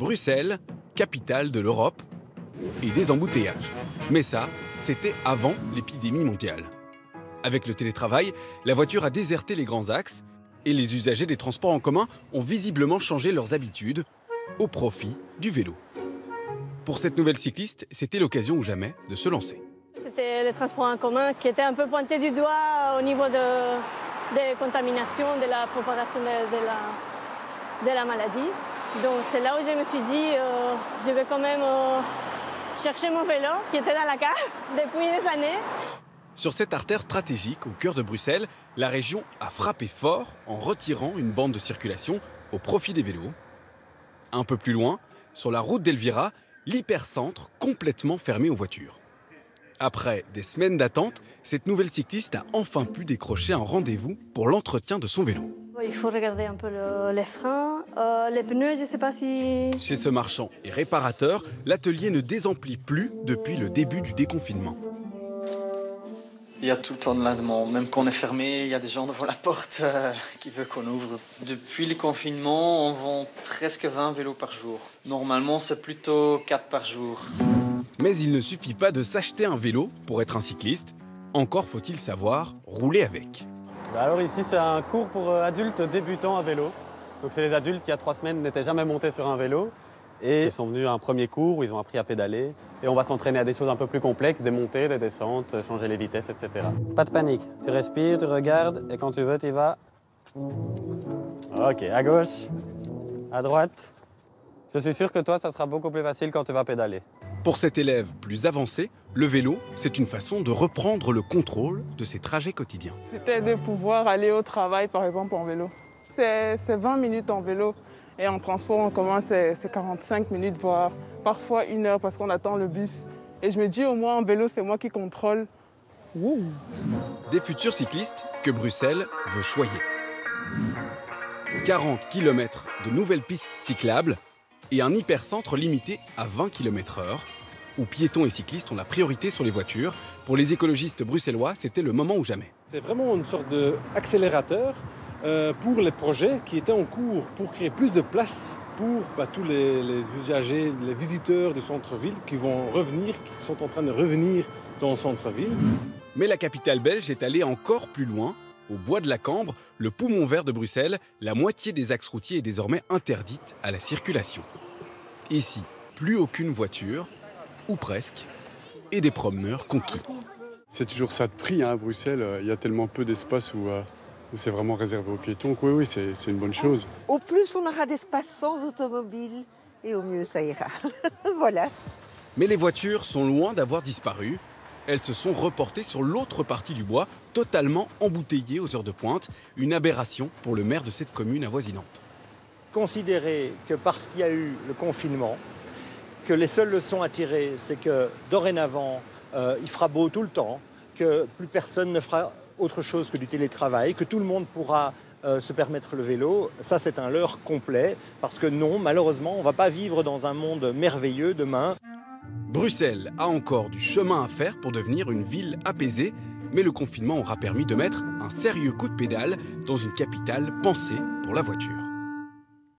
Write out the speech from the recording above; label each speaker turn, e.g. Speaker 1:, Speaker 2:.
Speaker 1: Bruxelles, capitale de l'Europe, et des embouteillages. Mais ça, c'était avant l'épidémie mondiale. Avec le télétravail, la voiture a déserté les grands axes et les usagers des transports en commun ont visiblement changé leurs habitudes au profit du vélo. Pour cette nouvelle cycliste, c'était l'occasion ou jamais de se lancer.
Speaker 2: C'était les transports en commun qui étaient un peu pointés du doigt au niveau des contaminations, de la propagation de la maladie. Donc c'est là où je me suis dit, je vais quand même chercher mon vélo qui était dans la cave depuis des années.
Speaker 1: Sur cette artère stratégique au cœur de Bruxelles, la région a frappé fort en retirant une bande de circulation au profit des vélos. Un peu plus loin, sur la route d'Elvira, l'hypercentre complètement fermé aux voitures. Après des semaines d'attente, cette nouvelle cycliste a enfin pu décrocher un rendez-vous pour l'entretien de son vélo.
Speaker 2: Il faut regarder un peu les freins, les pneus, je ne sais pas si...
Speaker 1: Chez ce marchand et réparateur, l'atelier ne désemplit plus depuis le début du déconfinement.
Speaker 3: Il y a tout le temps de la demande. Même quand on est fermé, il y a des gens devant la porte qui veulent qu'on ouvre. Depuis le confinement, on vend presque 20 vélos par jour. Normalement, c'est plutôt 4 par jour.
Speaker 1: Mais il ne suffit pas de s'acheter un vélo pour être un cycliste. Encore faut-il savoir rouler avec.
Speaker 4: Alors ici, c'est un cours pour adultes débutants à vélo. Donc c'est les adultes qui, il y a 3 semaines, n'étaient jamais montés sur un vélo. Et ils sont venus à un premier cours où ils ont appris à pédaler. Et on va s'entraîner à des choses un peu plus complexes, des montées, des descentes, changer les vitesses, etc. Pas de panique. Tu respires, tu regardes, et quand tu veux, tu y vas. Ok, à gauche, à droite. Je suis sûr que toi, ça sera beaucoup plus facile quand tu vas pédaler.
Speaker 1: Pour cet élève plus avancé, le vélo, c'est une façon de reprendre le contrôle de ses trajets quotidiens.
Speaker 5: C'était de pouvoir aller au travail, par exemple, en vélo. C'est 20 minutes en vélo. Et en transport en commun, c'est 45 minutes, voire parfois 1 heure parce qu'on attend le bus. Et je me dis, au moins en vélo, c'est moi qui contrôle. Ouh.
Speaker 1: Des futurs cyclistes que Bruxelles veut choyer. 40 km de nouvelles pistes cyclables et un hypercentre limité à 20 km/h, où piétons et cyclistes ont la priorité sur les voitures. Pour les écologistes bruxellois, c'était le moment ou jamais.
Speaker 6: C'est vraiment une sorte d'accélérateur pour les projets qui étaient en cours, pour créer plus de place pour tous les usagers, les visiteurs du centre-ville qui vont revenir, qui sont en train de revenir dans le centre-ville.
Speaker 1: Mais la capitale belge est allée encore plus loin. Au bois de la Cambre, le poumon vert de Bruxelles, la moitié des axes routiers est désormais interdite à la circulation. Ici, plus aucune voiture, ou presque, et des promeneurs conquis.
Speaker 7: C'est toujours ça de prix, à Bruxelles. Il y a tellement peu d'espace où c'est vraiment réservé aux piétons. Oui, c'est une bonne chose.
Speaker 8: Au plus on aura d'espace sans automobile, et au mieux ça ira. Voilà.
Speaker 1: Mais les voitures sont loin d'avoir disparu. Elles se sont reportées sur l'autre partie du bois, totalement embouteillées aux heures de pointe. Une aberration pour le maire de cette commune avoisinante.
Speaker 9: Considérer que parce qu'il y a eu le confinement, que les seules leçons à tirer, c'est que dorénavant, il fera beau tout le temps, que plus personne ne fera autre chose que du télétravail, que tout le monde pourra se permettre le vélo, ça c'est un leurre complet, parce que non, malheureusement, on ne va pas vivre dans un monde merveilleux demain.
Speaker 1: Bruxelles a encore du chemin à faire pour devenir une ville apaisée, mais le confinement aura permis de mettre un sérieux coup de pédale dans une capitale pensée pour la voiture.